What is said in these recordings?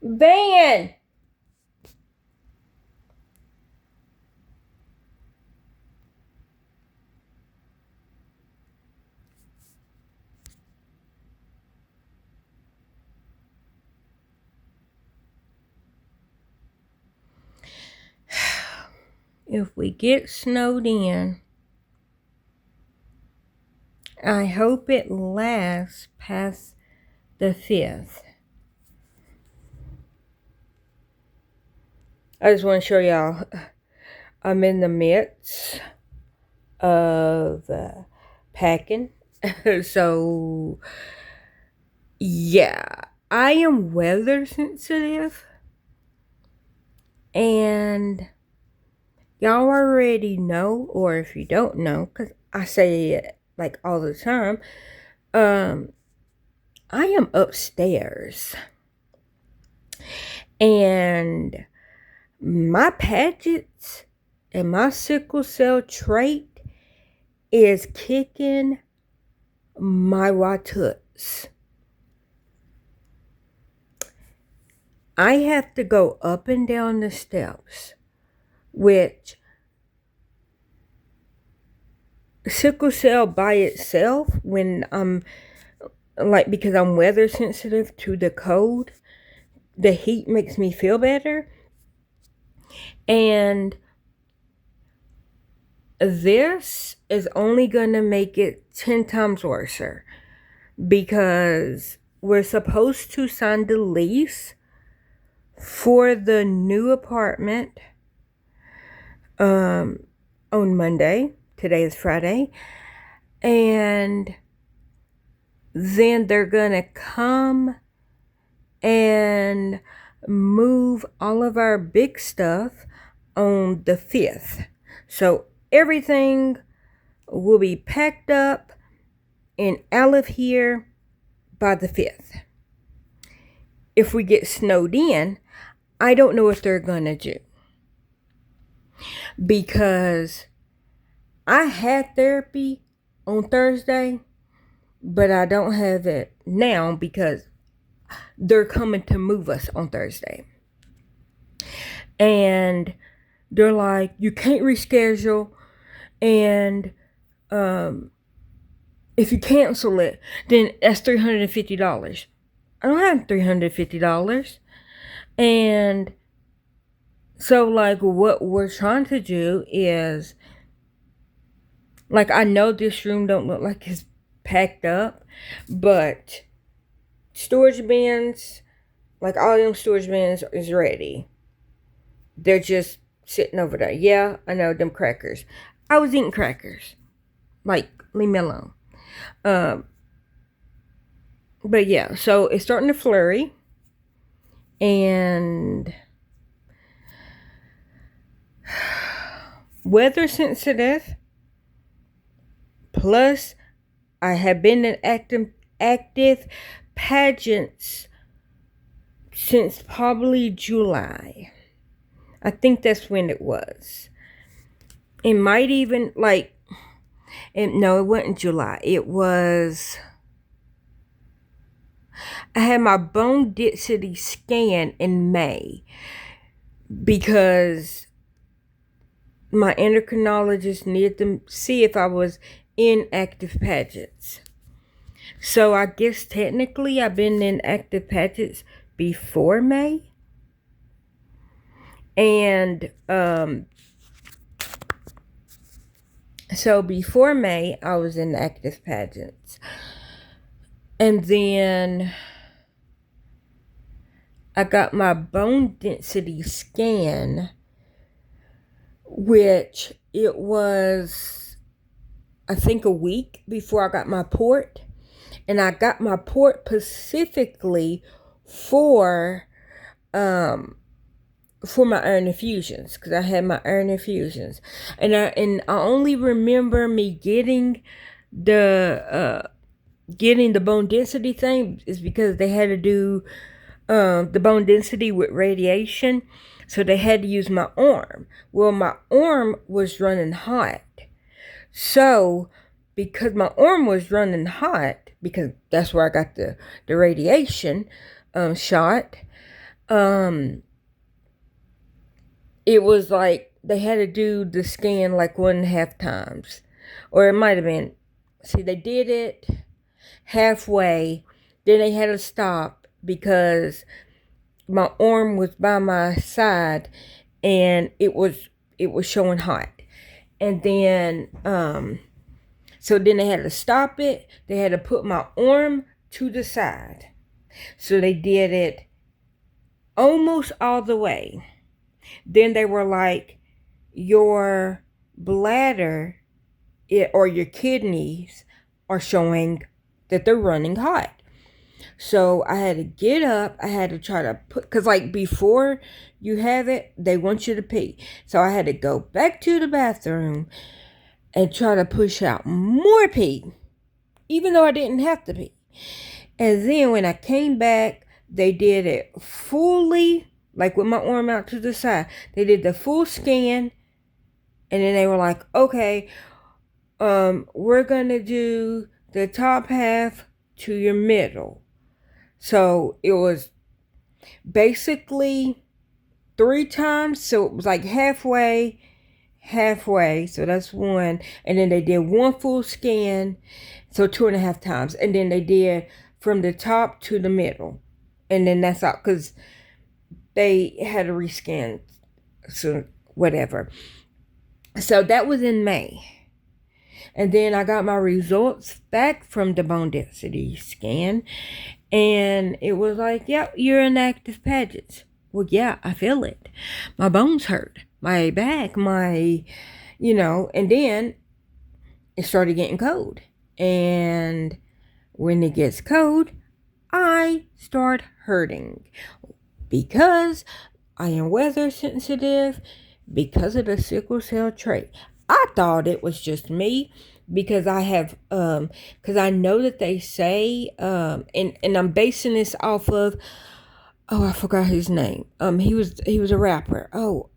Van! If we get snowed in, I hope it lasts past the 5th. I just want to show y'all I'm in the midst of packing. So, yeah, I am weather sensitive, and y'all already know, or if you don't know, because I say it like all the time, I am upstairs, and my Paget's and my sickle cell trait is kicking my watuts. I have to go up and down the steps, which sickle cell by itself, when I'm like, because I'm weather sensitive to the cold, the heat makes me feel better. And this is only gonna make it 10 times worse, because we're supposed to sign the lease for the new apartment on Monday. Today is Friday. And then they're gonna come and move all of our big stuff on the 5th. So everything will be packed up and out of here by the 5th. If we get snowed in, I don't know what they're gonna do, because I had therapy on Thursday, but I don't have it now because they're coming to move us on Thursday. And they're like, you can't reschedule, and if you cancel it, then that's $350. I don't have $350. And so, like, what we're trying to do is, like, I know this room don't look like it's packed up, but storage bins, like all them storage bins is ready. They're just sitting over there. Yeah, I know them crackers. I was eating crackers. Like, leave me alone. But yeah, so it's starting to flurry. And weather sensitive. Plus, I have been in active pageants since probably July. I think that's when it was. It might even, like, no, it wasn't July. It was, I had my bone density scan in May, because my endocrinologist needed to see if I was in active pageants. So I guess technically I've been in active pageants before May. And so before May, I was in active pageants. And then I got my bone density scan, which it was, I think, a week before I got my port. And I got my port specifically for my iron infusions, because I had my iron infusions. And I only remember me getting the bone density thing is because they had to do the bone density with radiation, so they had to use my arm. Well, my arm was running hot, so because my arm was running hot, because that's where I got the radiation shot, um, it was like they had to do the scan like 1.5 times. Or it might have been, see, they did it halfway, then they had to stop because my arm was by my side and it was showing hot. And then so then they had to stop it. They had to put my arm to the side. So they did it almost all the way. Then they were like, your bladder or your kidneys are showing that they're running hot. So I had to get up. I had to try to put, because like before you have it, they want you to pee. So I had to go back to the bathroom and try to push out more pee, even though I didn't have to pee. And then when I came back, they did it fully, like with my arm out to the side. They did the full scan, and then they were like, okay, we're gonna do the top half to your middle. So it was basically 3 times. So it was like halfway. So that's one. And then they did one full scan. So 2.5 times. And then they did from the top to the middle. And then that's all. Because they had to rescan. So whatever. So that was in May. And then I got my results back from the bone density scan. And it was like, yep, you're in active Paget's. Well, yeah, I feel it. My bones hurt. My back, and then it started getting cold. And when it gets cold, I start hurting. Because I am weather sensitive, because of the sickle cell trait. I thought it was just me because I have because I know that they say and I'm basing this off of, I forgot his name. He was a rapper. Oh,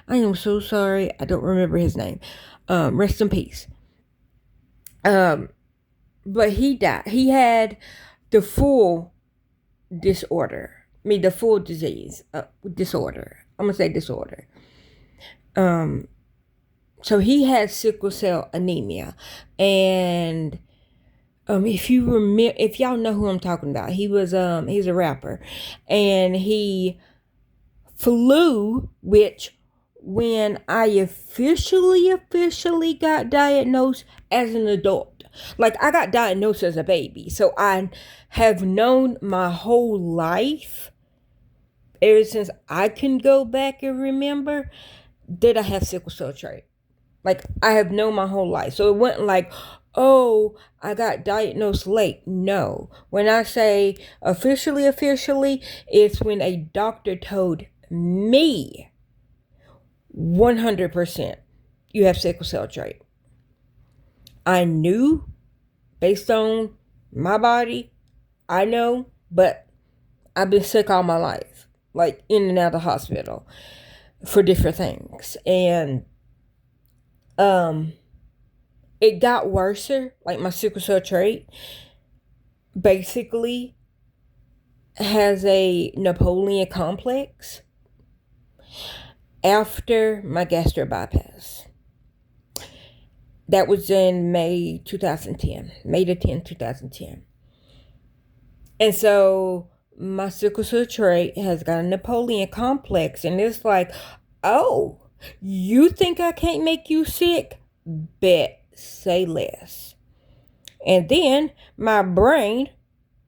I am so sorry. I don't remember his name. Rest in peace. But he died. He had the full disorder. The full disease. Disorder. I'm gonna say disorder. So he had sickle cell anemia, and if y'all know who I'm talking about, he's a rapper, and he flew, which when I officially got diagnosed as an adult, like I got diagnosed as a baby, so I have known my whole life, ever since I can go back and remember, that I have sickle cell trait. Like, I have known my whole life. So it wasn't like, oh, I got diagnosed late. No. When I say officially, it's when a doctor told me 100% you have sickle cell trait. I knew based on my body, I know, but I've been sick all my life, like in and out of the hospital for different things. And it got worse, like my sickle cell trait basically has a Napoleon complex after my gastric bypass. That was in May 2010, May the 10th, 2010. And so my sickle cell trait has got a Napoleon complex, and it's like, oh, you think I can't make you sick? Bet, say less. And then my brain,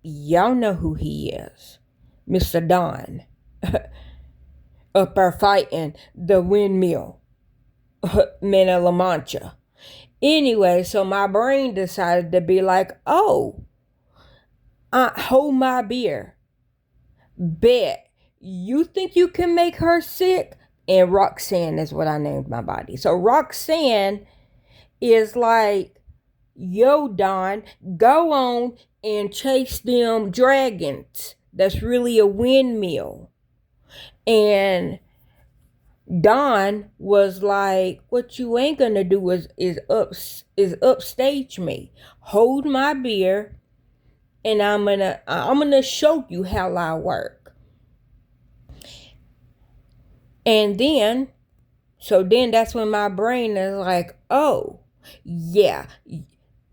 y'all know who he is, Mr. Don, up there fighting the windmill, men of La Mancha. Anyway, so my brain decided to be like, oh, hold my beer. Bet, you think you can make her sick? And Roxanne is what I named my body. So Roxanne is like, yo, Don, go on and chase them dragons. That's really a windmill. And Don was like, what you ain't gonna do is upstage me. Hold my beer, and I'm gonna show you how I work. And then, so then that's when my brain is like, oh, yeah,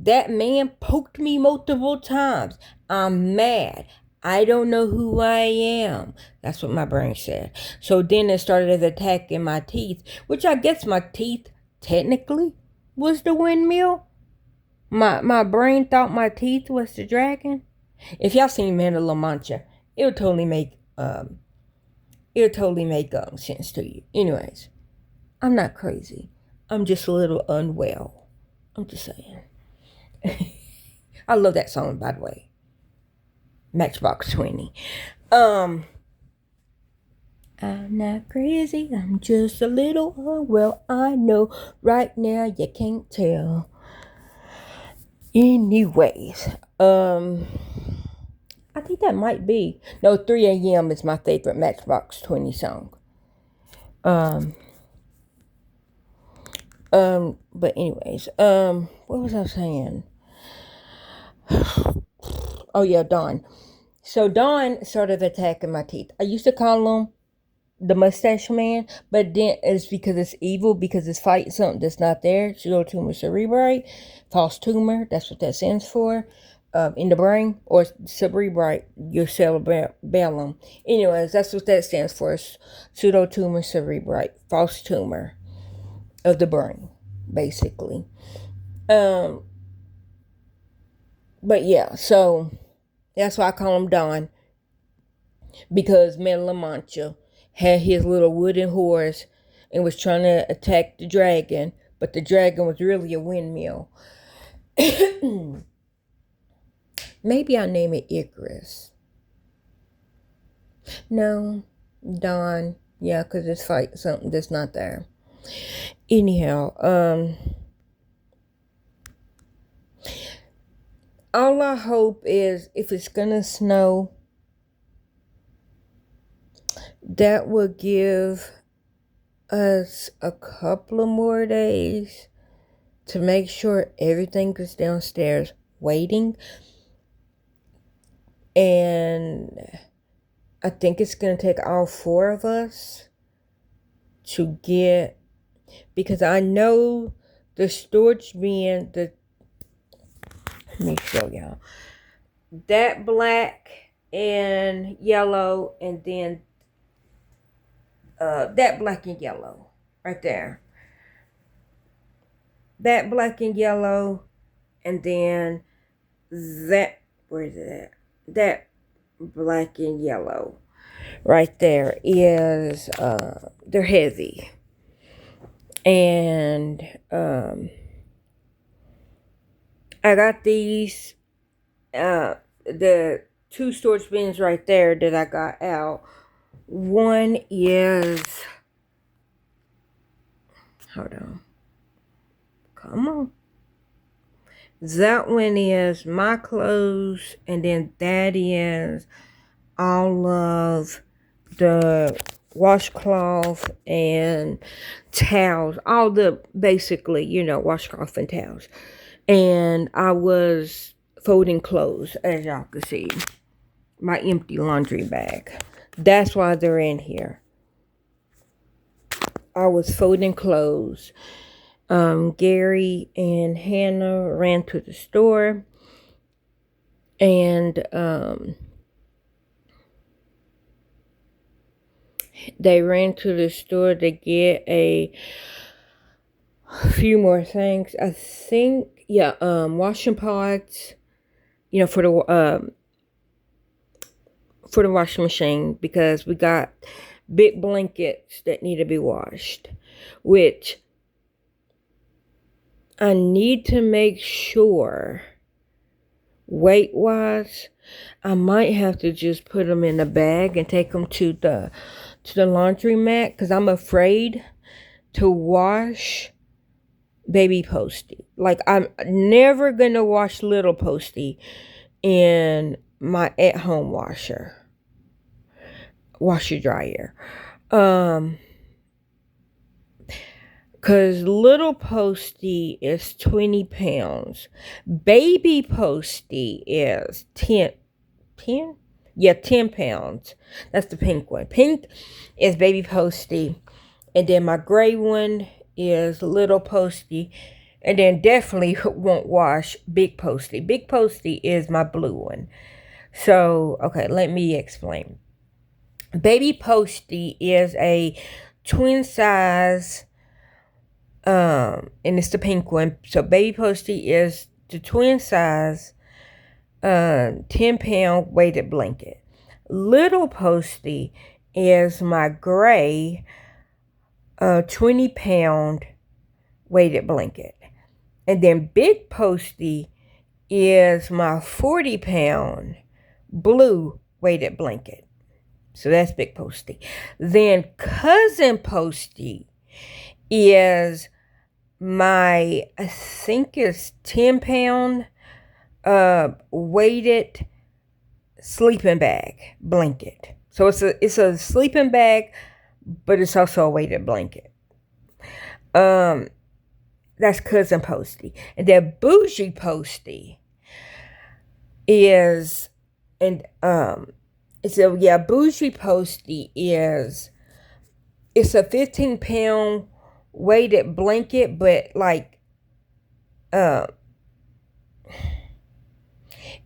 that man poked me multiple times. I'm mad. I don't know who I am. That's what my brain said. So then it started attacking my teeth, which I guess my teeth technically was the windmill. My brain thought my teeth was the dragon. If y'all seen Man of La Mancha, it'll totally make sense to you. Anyways, I'm not crazy. I'm just a little unwell. I'm just saying. I love that song, by the way. Matchbox 20. I'm not crazy. I'm just a little unwell. I know right now you can't tell. Anyways, I think that might be. No, 3 a.m. is my favorite Matchbox 20 song. But anyways, what was I saying? Oh yeah, Dawn. So Dawn started attacking my teeth. I used to call him the mustache man, but then it's because it's evil, because it's fighting something that's not there. Pseudotumor cerebri, false tumor, that's what that stands for, in the brain, or cerebri, your cerebellum. Anyways, that's what that stands for, pseudotumor cerebri, false tumor of the brain, basically. But yeah, so that's why I call him Don, because Man La Mancha had his little wooden horse and was trying to attack the dragon, but the dragon was really a windmill. Maybe I'll name it Icarus. No, Don. Yeah, because it's fight something that's not there. Anyhow, all I hope is if it's gonna snow, that will give us a couple of more days to make sure everything is downstairs waiting. And I think it's going to take all 4 of us to get, because I know the storage bin, let me show y'all. That black and yellow, and then that black and yellow right there. That black and yellow, and then that, where is it at? That black and yellow right there is, they're heavy. And I got these, the 2 storage bins right there that I got out. One is, hold on, come on. That one is my clothes, and then that is all of the washcloth and towels, all the basically, washcloth and towels. And I was folding clothes, as y'all can see, my empty laundry bag. That's why they're in here. I was folding clothes. Gary and Hannah ran to the store, and they ran to the store to get a few more things. I think, washing pods, for the washing machine, because we got big blankets that need to be washed, which I need to make sure, weight-wise, I might have to just put them in a bag and take them to the laundromat, because I'm afraid to wash baby Posty. Like, I'm never going to wash little Posty in my at-home washer dryer. Because little Posty is 20 pounds. Baby Posty is 10? Yeah, 10 pounds. That's the pink one. Pink is Baby Posty. And then my gray one is Little Posty. And then definitely won't wash Big Posty. Big Posty is my blue one. So, okay, let me explain. Baby Posty is a twin size, and it's the pink one. So Baby Posty is the twin size, 10-pound weighted blanket. Little Posty is my gray, 20-pound weighted blanket. And then Big Posty is my 40-pound blue weighted blanket. So that's Big Posty. Then Cousin Posty is my, I think it's 10-pound weighted sleeping bag blanket. So it's a sleeping bag, but it's also a weighted blanket. That's Cousin Posty. And then Bougie Posty is, and so yeah, Bougie Posty is, it's a 15-pound weighted blanket, but like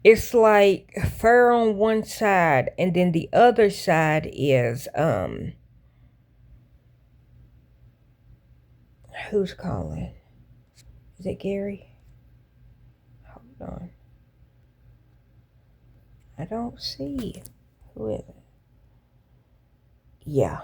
it's like fur on one side, and then the other side is who's calling? Is it Gary? Hold on. I don't see. Who is it? Yeah.